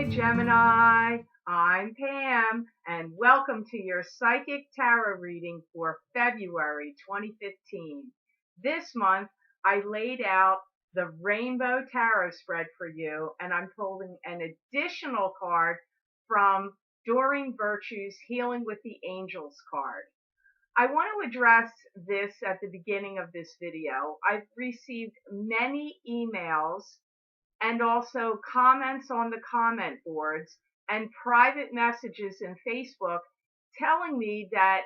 Hi, Gemini. I'm Pam, and welcome to your Psychic Tarot reading for February 2015. This month, I laid out the Rainbow Tarot spread for you, and I'm pulling an additional card from Doreen Virtue's Healing with the Angels card. I want to address this at the beginning of this video. I've received many emails and also comments on the comment boards and private messages in Facebook telling me that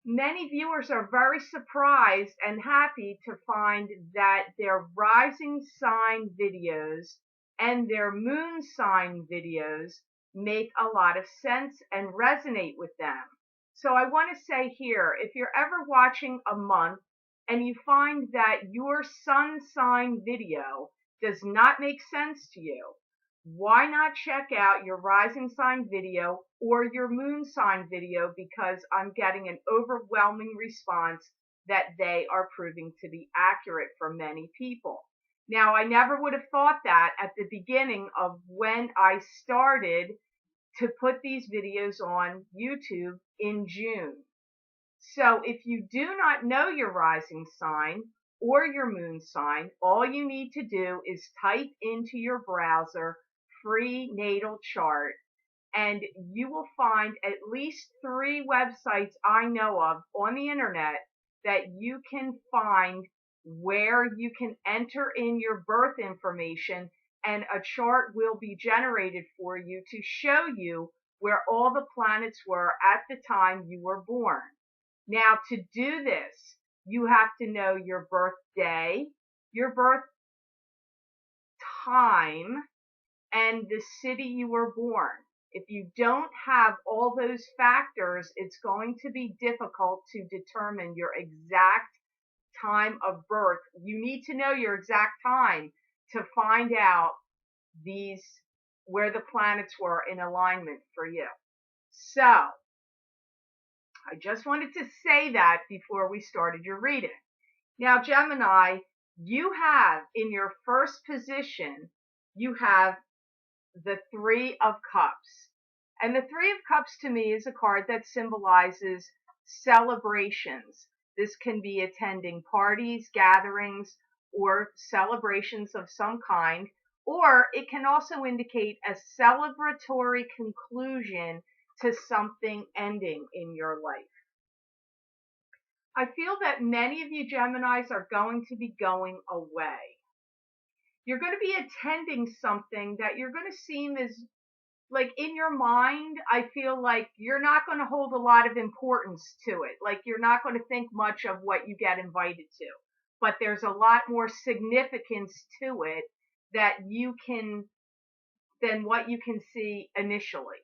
many viewers are very surprised and happy to find that their rising sign videos and their moon sign videos make a lot of sense and resonate with them. So I want to say here, if you're ever watching a month and you find that your sun sign video does not make sense to you, why not check out your rising sign video or your moon sign video, because I'm getting an overwhelming response that they are proving to be accurate for many people. Now, I never would have thought that at the beginning of when I started to put these videos on YouTube in June. So if you do not know your rising sign or your moon sign, all you need to do is type into your browser free natal chart, and you will find at least 3 websites I know of on the internet that you can find where you can enter in your birth information, and a chart will be generated for you to show you where all the planets were at the time you were born. Now, to do this, you have to know your birthday, your birth time, and the city you were born. If you don't have all those factors, it's going to be difficult to determine your exact time of birth. You need to know your exact time to find out these where the planets were in alignment for you. So, I just wanted to say that before we started your reading. Now, Gemini, you have in your first position, you have the Three of Cups. And the Three of Cups to me is a card that symbolizes celebrations. This can be attending parties, gatherings, or celebrations of some kind, or it can also indicate a celebratory conclusion to something ending in your life. I feel that many of you Geminis are going to be going away. You're going to be attending something that you're going to seem as, like, in your mind, I feel like you're not going to hold a lot of importance to it. Like, you're not going to think much of what you get invited to. But there's a lot more significance to it than what you can see initially.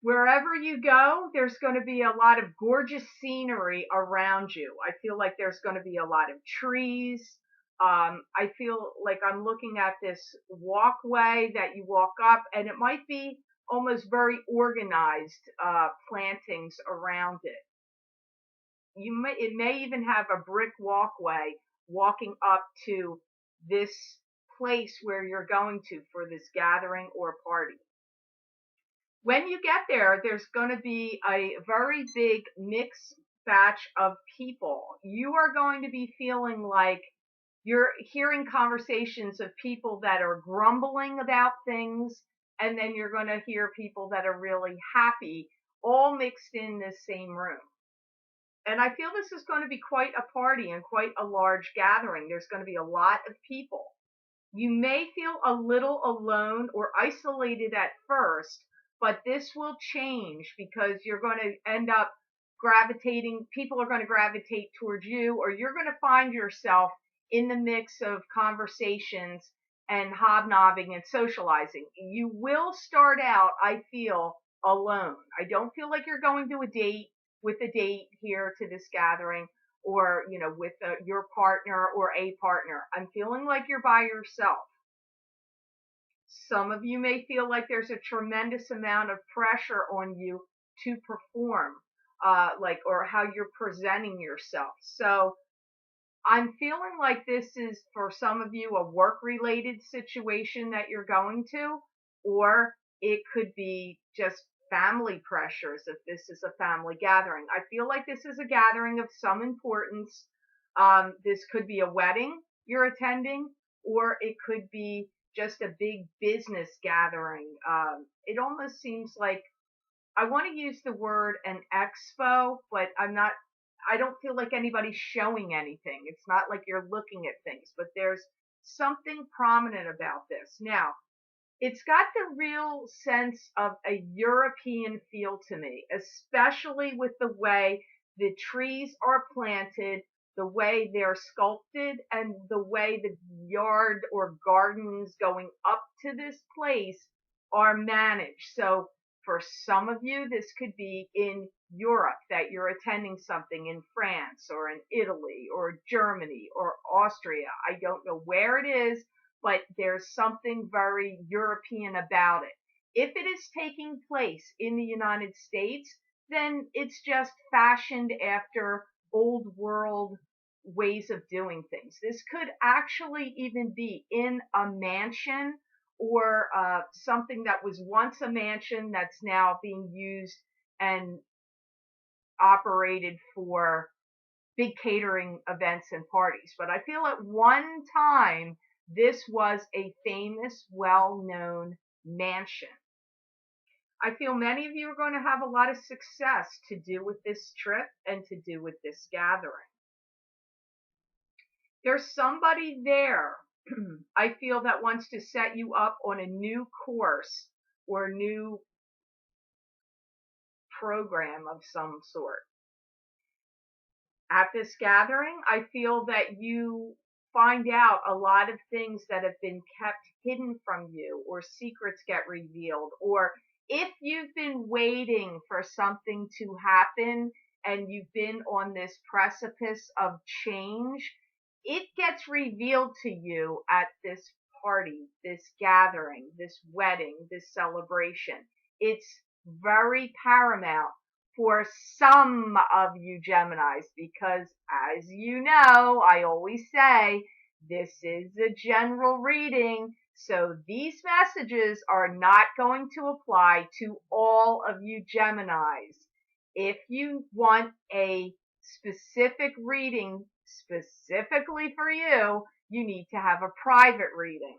Wherever you go, there's going to be a lot of gorgeous scenery around you. I feel like there's going to be a lot of trees. I feel like I'm looking at this walkway that you walk up, and it might be almost very organized plantings around it. It may even have a brick walkway walking up to this place where you're going to for this gathering or party. When you get there, there's going to be a very big mixed batch of people. You are going to be feeling like you're hearing conversations of people that are grumbling about things, and then you're going to hear people that are really happy, all mixed in this same room. And I feel this is going to be quite a party and quite a large gathering. There's going to be a lot of people. You may feel a little alone or isolated at first, but this will change because you're going to end up people are going to gravitate towards you, or you're going to find yourself in the mix of conversations and hobnobbing and socializing. You will start out, I feel, alone. I don't feel like you're going to with a date here to this gathering, or, with your partner or a partner. I'm feeling like you're by yourself. Some of you may feel like there's a tremendous amount of pressure on you to perform, or how you're presenting yourself. So I'm feeling like this is, for some of you, a work-related situation that you're going to. or it could be just family pressures if this is a family gathering. I feel like this is a gathering of some importance. This could be a wedding you're attending, or it could be just a big business gathering. It almost seems like I want to use the word an expo, but I don't feel like anybody's showing anything. It's not like you're looking at things, but there's something prominent about this. Now, it's got the real sense of a European feel to me, especially with the way the trees are planted, the way they're sculpted, and the way the yard or gardens going up to this place are managed. So for some of you, this could be in Europe, that you're attending something in France or in Italy or Germany or Austria. I don't know where it is, but there's something very European about it. If it is taking place in the United States, then it's just fashioned after old world ways of doing things. This could actually even be in a mansion, or something that was once a mansion that's now being used and operated for big catering events and parties. But I feel at one time this was a famous, well-known mansion. I feel many of you are going to have a lot of success to do with this trip and to do with this gathering. There's somebody there, I feel, that wants to set you up on a new course or a new program of some sort. At this gathering, I feel that you find out a lot of things that have been kept hidden from you, or secrets get revealed, or if you've been waiting for something to happen and you've been on this precipice of change, it gets revealed to you at this party, this gathering, this wedding, this celebration. It's very paramount for some of you Geminis, because as you know, I always say this is a general reading, so these messages are not going to apply to all of you Geminis. If you want a specific reading specifically for you, you need to have a private reading.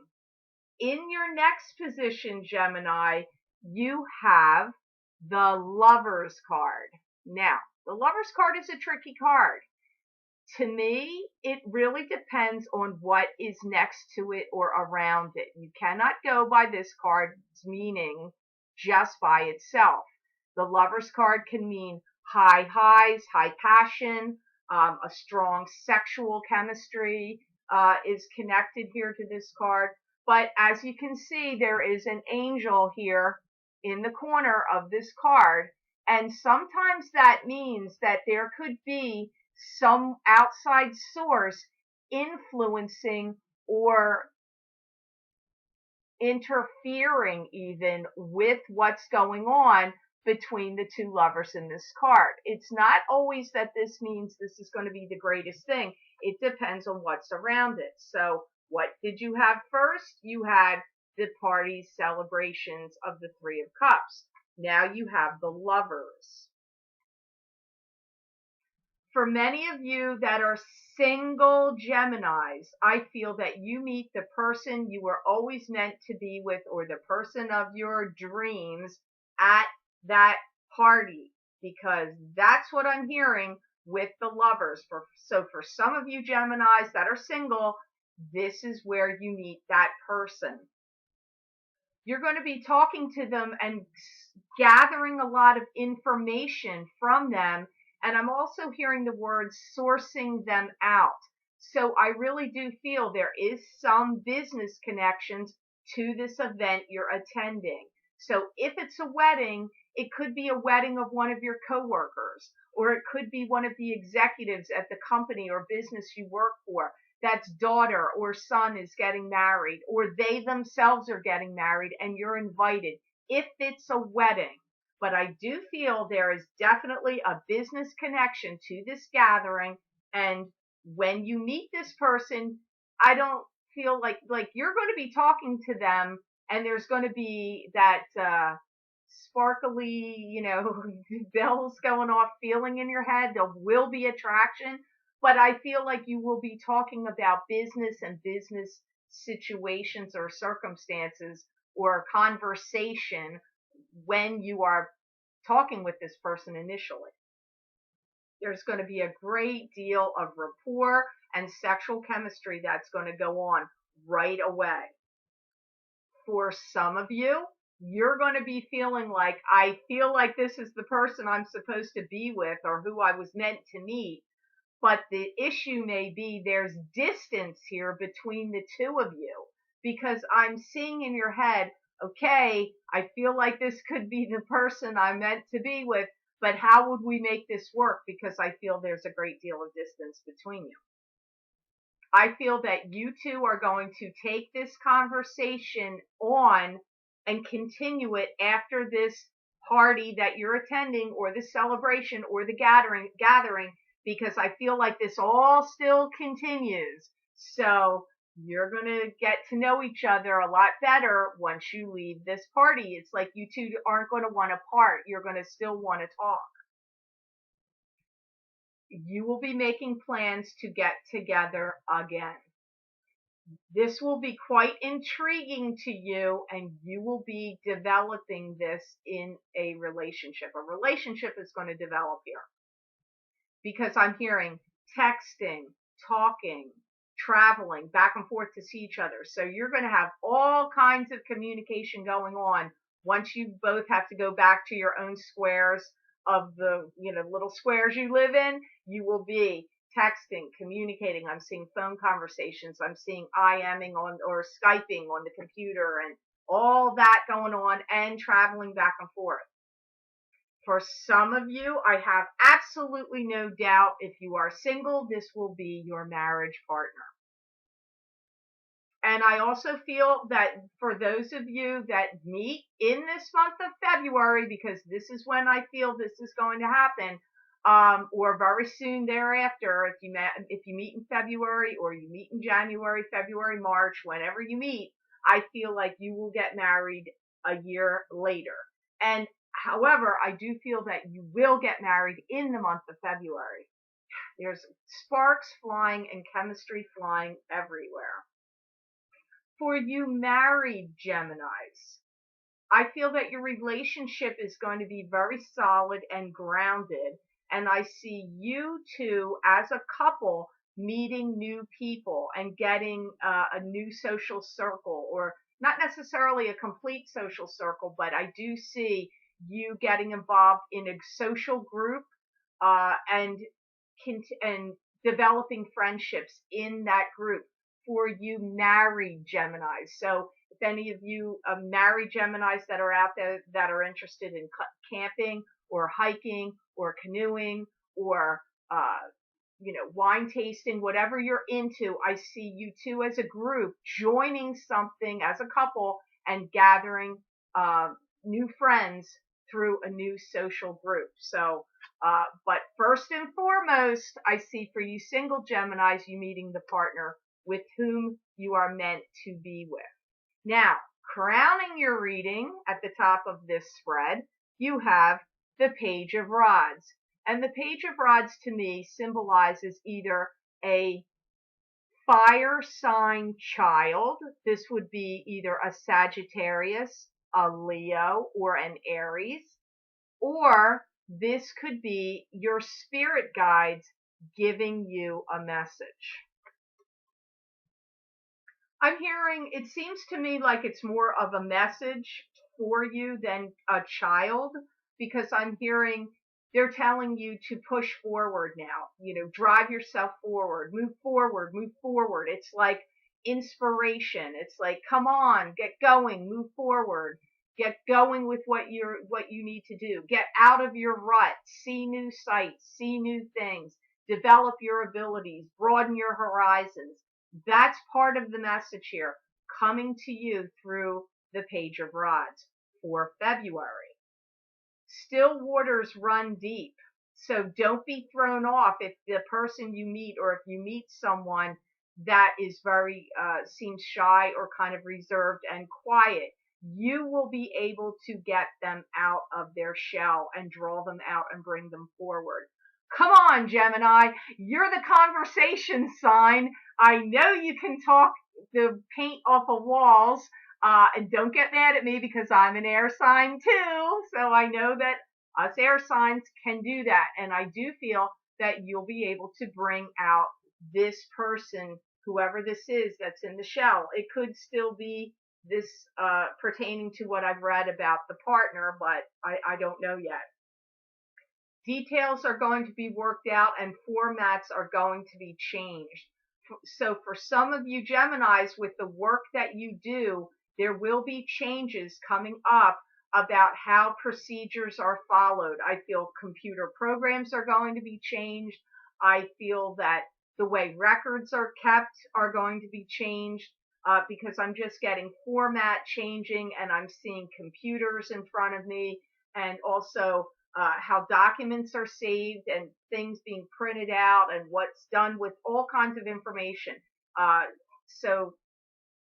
In your next position, Gemini, you have the Lover's card. Now, the Lover's card is a tricky card. To me, it really depends on what is next to it or around it. You cannot go by this card's meaning just by itself. The Lover's card can mean high highs, high passion, a strong sexual chemistry is connected here to this card. But as you can see, there is an angel here in the corner of this card. And sometimes that means that there could be some outside source influencing or interfering even with what's going on between the two lovers in this card. It's not always that this means this is going to be the greatest thing. It depends on what's around it. So what did you have first? You had the parties, celebrations of the Three of Cups. Now you have the Lovers. For many of you that are single Geminis, I feel that you meet the person you were always meant to be with, or the person of your dreams at that party, because that's what I'm hearing with the Lovers. So for some of you Geminis that are single, this is where you meet that person. You're going to be talking to them and gathering a lot of information from them. And I'm also hearing the word sourcing them out. So I really do feel there is some business connections to this event you're attending. So if it's a wedding, it could be a wedding of one of your coworkers, or it could be one of the executives at the company or business you work for that's daughter or son is getting married, or they themselves are getting married and you're invited, if it's a wedding. But I do feel there is definitely a business connection to this gathering. And when you meet this person, I don't feel like you're going to be talking to them and there's going to be that sparkly, bells going off feeling in your head. There will be attraction, but I feel like you will be talking about business and business situations or circumstances or conversation when you are talking with this person initially. There's going to be a great deal of rapport and sexual chemistry that's going to go on right away. For some of you, you're going to be feeling like, I feel like this is the person I'm supposed to be with or who I was meant to meet. But the issue may be there's distance here between the two of you, because I'm seeing in your head, okay, I feel like this could be the person I'm meant to be with, but how would we make this work? Because I feel there's a great deal of distance between you. I feel that you two are going to take this conversation on and continue it after this party that you're attending or the celebration or the gathering, because I feel like this all still continues. So you're going to get to know each other a lot better once you leave this party. It's like you two aren't going to want to part. You're going to still want to talk. You will be making plans to get together again. This will be quite intriguing to you, and you will be developing this in a relationship. A relationship is going to develop here, because I'm hearing texting, talking, traveling back and forth to see each other. So you're going to have all kinds of communication going on once you both have to go back to your own squares of the, little squares you live in. You will be texting, communicating. I'm seeing phone conversations. I'm seeing IMing on or Skyping on the computer and all that going on, and traveling back and forth. For some of you, I have absolutely no doubt, if you are single, this will be your marriage partner. And I also feel that for those of you that meet in this month of February, because this is when I feel this is going to happen, or very soon thereafter, if you meet in February or you meet in January, February, March, whenever you meet, I feel like you will get married a year later. And however, I do feel that you will get married in the month of February. There's sparks flying and chemistry flying everywhere. For you married Geminis, I feel that your relationship is going to be very solid and grounded. And I see you two as a couple meeting new people and getting a new social circle, or not necessarily a complete social circle, but I do see you getting involved in a social group and developing friendships in that group. For you married Geminis. So if any of you married Geminis that are out there that are interested in camping or hiking or canoeing or wine tasting, whatever you're into, I see you two as a group joining something as a couple and gathering new friends through a new social group. So, but first and foremost, I see for you single Geminis, you meeting the partner with whom you are meant to be with. Now, crowning your reading at the top of this spread, you have the Page of Rods. And the Page of Rods to me symbolizes either a fire sign child. This would be either a Sagittarius, a Leo, or an Aries. Or this could be your spirit guides giving you a message. I'm hearing, it seems to me like it's more of a message for you than a child, because I'm hearing they're telling you to push forward now, drive yourself forward, move forward, move forward. It's like inspiration. It's like, come on, get going, move forward, get going with what you need to do. Get out of your rut, see new sights, see new things, develop your abilities, broaden your horizons. That's part of the message here, coming to you through the Page of Rods for February. Still waters run deep, so don't be thrown off if the person you meet, or if you meet someone that is very, seems shy or kind of reserved and quiet, you will be able to get them out of their shell and draw them out and bring them forward. Come on, Gemini, you're the conversation sign. I know you can talk the paint off of walls, and don't get mad at me because I'm an air sign too. So I know that us air signs can do that. And I do feel that you'll be able to bring out this person, whoever this is that's in the shell. It could still be this, pertaining to what I've read about the partner, but I don't know yet. Details are going to be worked out and formats are going to be changed. So for some of you Geminis, with the work that you do, there will be changes coming up about how procedures are followed. I feel computer programs are going to be changed. I feel that the way records are kept are going to be changed, because I'm just getting format changing and I'm seeing computers in front of me, and also how documents are saved and things being printed out and what's done with all kinds of information. So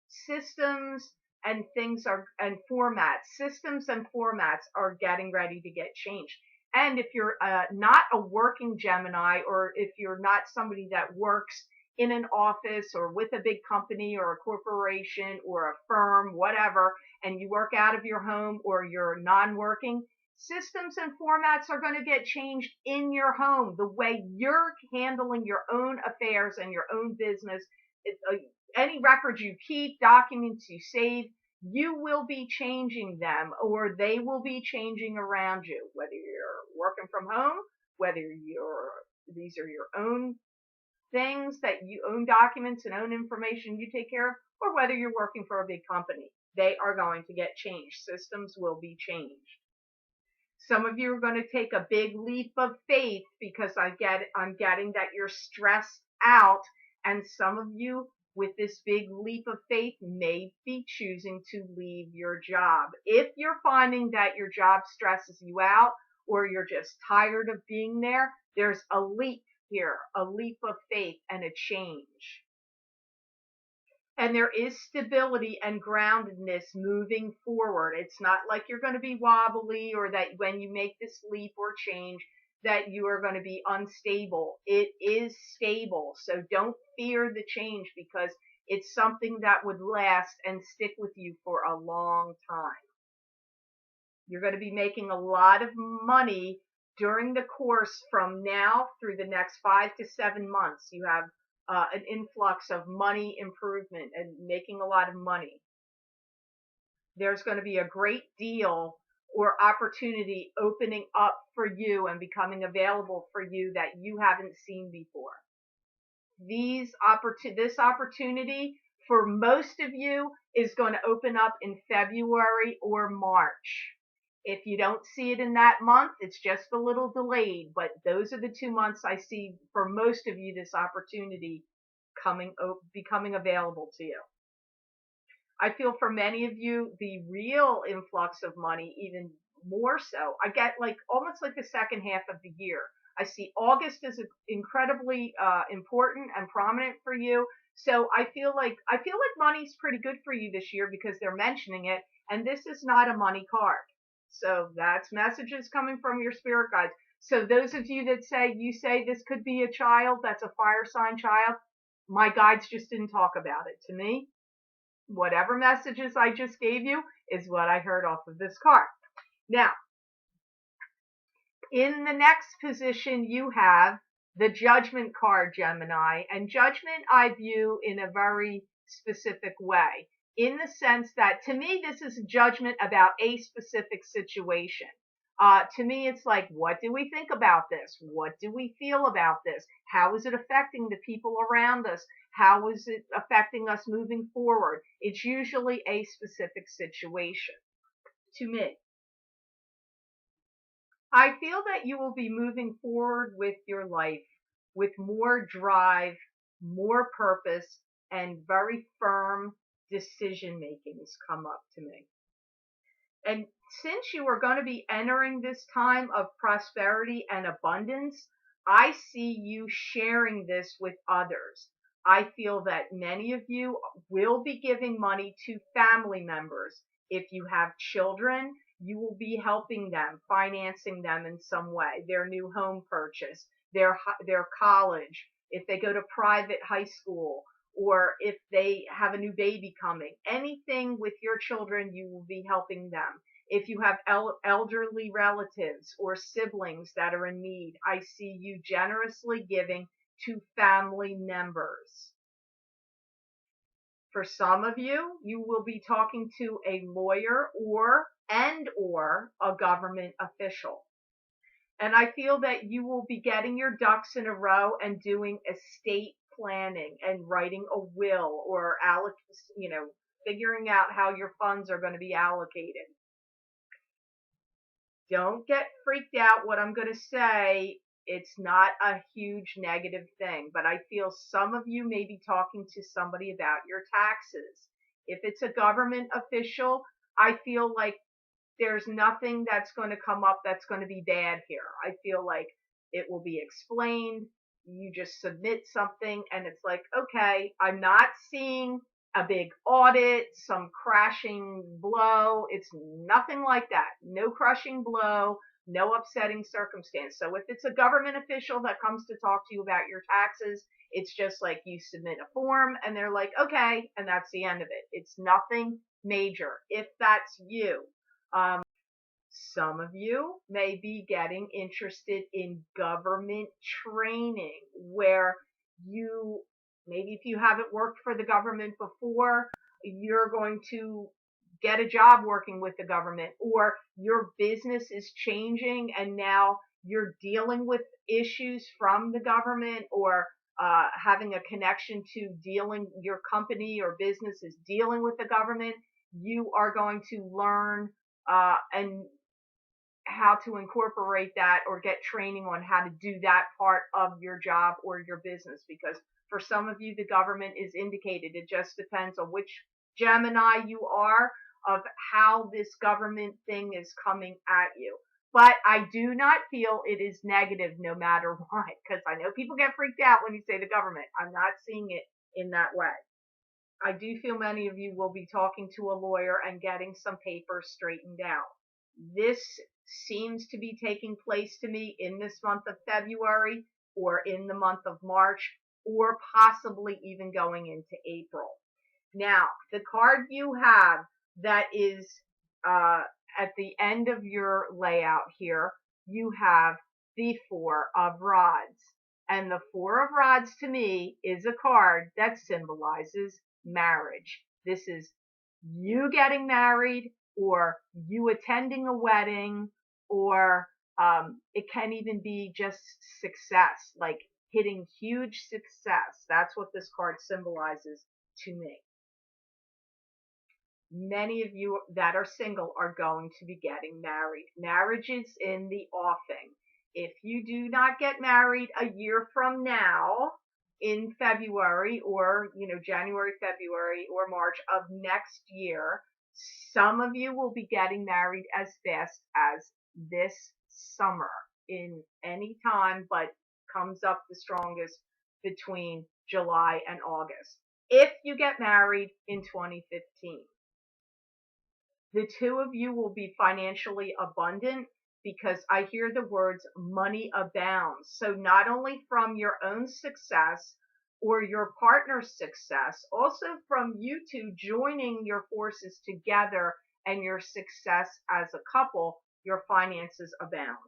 systems and things are, and systems and formats are getting ready to get changed. And if you're not a working Gemini, or if you're not somebody that works in an office or with a big company or a corporation or a firm, whatever, and you work out of your home or you're non-working, systems and formats are going to get changed in your home. The way you're handling your own affairs and your own business, any records you keep, documents you save, you will be changing them, or they will be changing around you, whether you're working from home, whether these are your own things that you own, documents and own information you take care of, or whether you're working for a big company. They are going to get changed. Systems will be changed. Some of you are going to take a big leap of faith because I'm getting that you're stressed out, and some of you with this big leap of faith may be choosing to leave your job. If you're finding that your job stresses you out or you're just tired of being there, there's a leap here, a leap of faith and a change. And there is stability and groundedness moving forward. It's not like you're going to be wobbly, or that when you make this leap or change that you are going to be unstable. It is stable. So don't fear the change, because it's something that would last and stick with you for a long time. You're going to be making a lot of money during the course from now through the next 5 to 7 months. You have an influx of money improvement and making a lot of money. There's going to be a great deal or opportunity opening up for you and becoming available for you that you haven't seen before. This opportunity for most of you is going to open up in February or March. If you don't see it in that month, it's just a little delayed, but those are the 2 months I see for most of you this opportunity becoming available to you. I feel for many of you, the real influx of money, even more so, I get almost like the second half of the year. I see August is incredibly important and prominent for you. So I feel like money's pretty good for you this year because they're mentioning it, and this is not a money card. So that's messages coming from your spirit guides. So those of you that say this could be a child, that's a fire sign child, my guides just didn't talk about it to me. Whatever messages I just gave you is what I heard off of this card. Now, in the next position, you have the Judgment card, Gemini. And Judgment I view in a very specific way, in the sense that, to me, this is judgment about a specific situation. To me, it's like, what do we think about this? What do we feel about this? How is it affecting the people around us? How is it affecting us moving forward? It's usually a specific situation to me. I feel that you will be moving forward with your life with more drive, more purpose, and very firm decision makings come up to me. And since you are going to be entering this time of prosperity and abundance, I see you sharing this with others. I feel that many of you will be giving money to family members. If you have children, you will be helping them, financing them in some way, their new home purchase, their college, if they go to private high school, or if they have a new baby coming. Anything with your children, you will be helping them. If you have elderly relatives or siblings that are in need, I see you generously giving to family members. For some of you, you will be talking to a lawyer or a government official. And I feel that you will be getting your ducks in a row and doing estate planning and writing a will, or figuring out how your funds are going to be allocated. Don't get freaked out what I'm going to say. It's not a huge negative thing, but I feel some of you may be talking to somebody about your taxes. If it's a government official, I feel like there's nothing that's going to come up that's going to be bad here. I feel like it will be explained. You just submit something and it's like, okay, I'm not seeing a big audit, some crashing blow. It's nothing like that. No crushing blow, no upsetting circumstance. So if it's a government official that comes to talk to you about your taxes, it's just like you submit a form and they're like, okay, and that's the end of it. It's nothing major. If that's you. Some of you may be getting interested in government training, where you, maybe if you haven't worked for the government before, you're going to get a job working with the government, or your business is changing and now you're dealing with issues from the government, or having a connection to your company or business is dealing with the government. You are going to learn and how to incorporate that, or get training on how to do that part of your job or your business, because for some of you the government is indicated. It just depends on which Gemini you are, of how this government thing is coming at you. But I do not feel it is negative no matter what, because I know people get freaked out when you say the government. I'm not seeing it in that way. I do feel many of you will be talking to a lawyer and getting some papers straightened out. This seems to be taking place to me in this month of February, or in the month of March, or possibly even going into April. Now, the card you have that is at the end of your layout here, you have the Four of Rods. And the Four of Rods to me is a card that symbolizes marriage. This is you getting married, or you attending a wedding, or it can even be just success, like hitting huge success. That's what this card symbolizes to me. Many of you that are single are going to be getting married. Marriage is in the offing. If you do not get married a year from now, in February, or January, February, or March of next year, some of you will be getting married as fast as this summer, in any time, but comes up the strongest between July and August, if you get married in 2015. The two of you will be financially abundant, because I hear the words money abounds. So not only from your own success or your partner's success, also from you two joining your forces together and your success as a couple, your finances abound.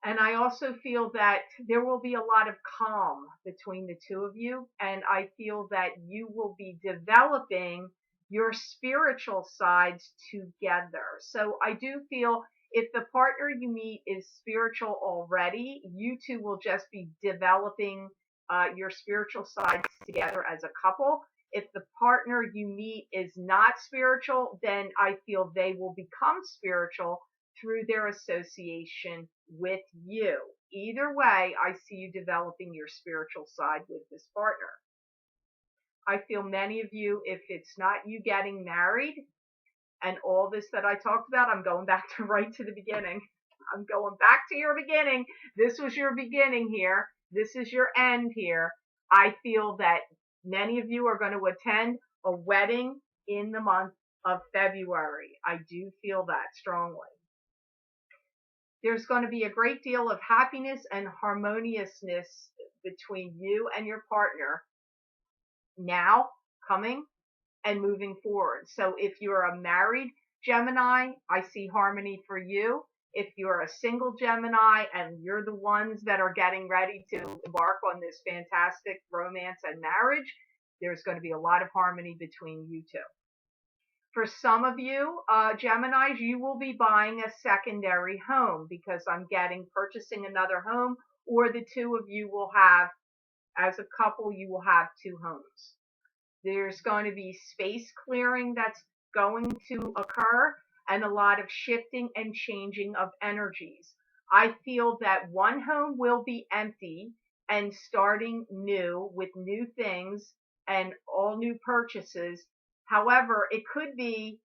And I also feel that there will be a lot of calm between the two of you, and I feel that you will be developing your spiritual sides together. So I do feel if the partner you meet is spiritual already, you two will just be developing your spiritual sides together as a couple. If the partner you meet is not spiritual, then I feel they will become spiritual through their association with you. Either way, I see you developing your spiritual side with this partner. I feel many of you, if it's not you getting married and all this that I talked about, I'm going back to right to the beginning. I'm going back to your beginning. This was your beginning here. This is your end here. I feel that many of you are going to attend a wedding in the month of February. I do feel that strongly. There's going to be a great deal of happiness and harmoniousness between you and your partner now, coming, and moving forward. So if you're a married Gemini, I see harmony for you. If you're a single Gemini and you're the ones that are getting ready to embark on this fantastic romance and marriage, there's going to be a lot of harmony between you two. For some of you, Geminis, you will be buying a secondary home because I'm getting purchasing another home, or the two of you will have, as a couple, you will have two homes. There's going to be space clearing that's going to occur and a lot of shifting and changing of energies. I feel that one home will be empty and starting new with new things and all new purchases. However, it could be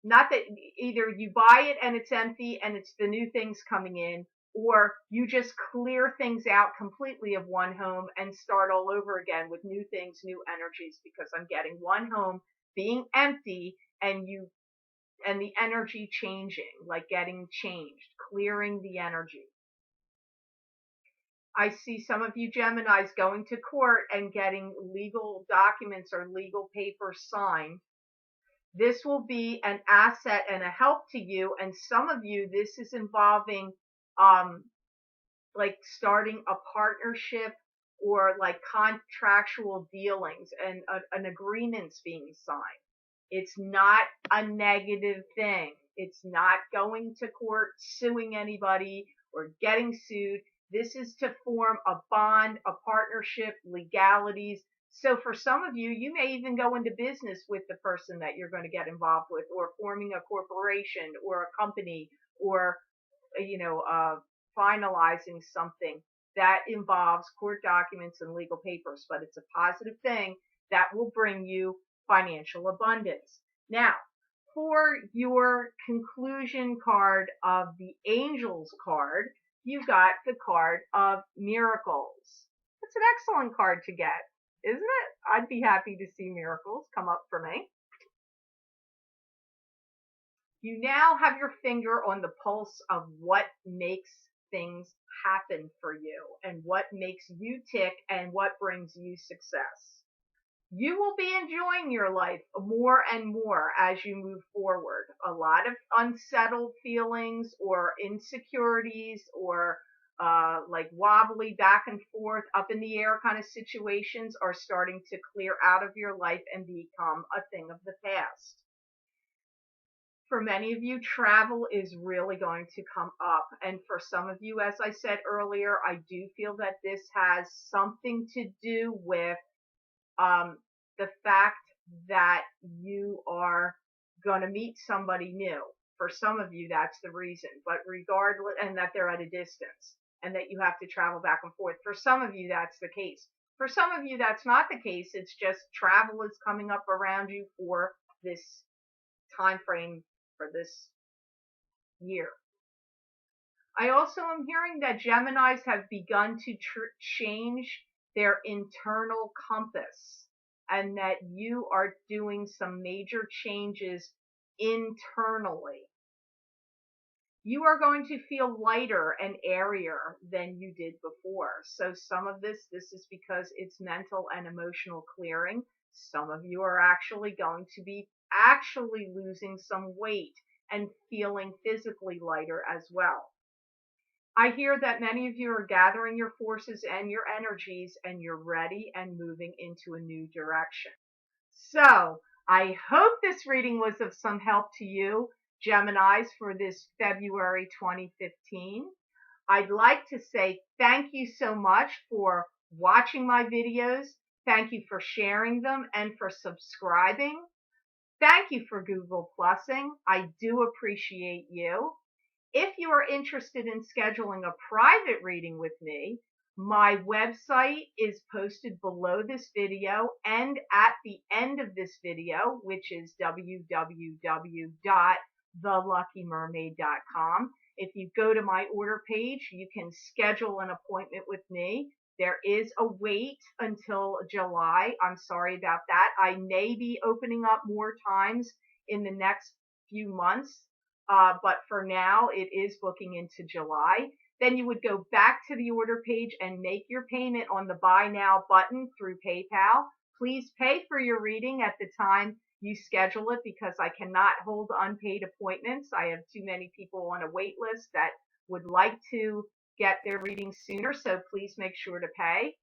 not that either you buy it and it's empty and it's the new things coming in, or you just clear things out completely of one home and start all over again with new things, new energies, because I'm getting one home being empty and the energy changing, like getting changed, clearing the energy. I see some of you Geminis going to court and getting legal documents or legal papers signed. This will be an asset and a help to you, and some of you, this is involving like starting a partnership or like contractual dealings and an agreement's being signed. It's not a negative thing. It's not going to court, suing anybody, or getting sued. This is to form a bond, a partnership, legalities. So for some of you, you may even go into business with the person that you're going to get involved with, or forming a corporation or a company, or finalizing something that involves court documents and legal papers. But it's a positive thing that will bring you financial abundance. Now, for your conclusion card of the Angels card, you got the card of Miracles. It's an excellent card to get, isn't it? I'd be happy to see miracles come up for me. You now have your finger on the pulse of what makes things happen for you and what makes you tick and what brings you success. You will be enjoying your life more and more as you move forward. A lot of unsettled feelings or insecurities or like wobbly back and forth, up in the air kind of situations are starting to clear out of your life and become a thing of the past. For many of you, travel is really going to come up. And for some of you, as I said earlier, I do feel that this has something to do with the fact that you are going to meet somebody new. For some of you, that's the reason. But regardless, and that they're at a distance and that you have to travel back and forth. For some of you, that's the case. For some of you, that's not the case. It's just travel is coming up around you for this time frame, for this year. I also am hearing that Geminis have begun to change their internal compass, and that you are doing some major changes internally. You are going to feel lighter and airier than you did before. So some of this is because it's mental and emotional clearing. Some of you are actually going to be losing some weight and feeling physically lighter as well. I hear that many of you are gathering your forces and your energies and you're ready and moving into a new direction. So I hope this reading was of some help to you, Geminis, for this February 2015. I'd like to say thank you so much for watching my videos. Thank you for sharing them and for subscribing. Thank you for Google Plusing. I do appreciate you. If you are interested in scheduling a private reading with me, my website is posted below this video and at the end of this video, which is www.theluckymermaid.com. If you go to my order page, you can schedule an appointment with me There is a wait until July. I'm sorry about that. I may be opening up more times in the next few months, but for now it is booking into July. Then you would go back to the order page and make your payment on the Buy Now button through PayPal. Please pay for your reading at the time you schedule it because I cannot hold unpaid appointments. I have too many people on a wait list that would like to get their reading sooner, so please make sure to pay.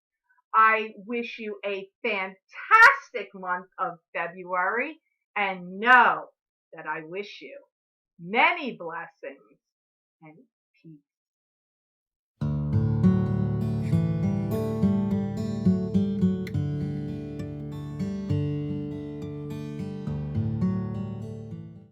I wish you a fantastic month of February and know that I wish you many blessings and peace.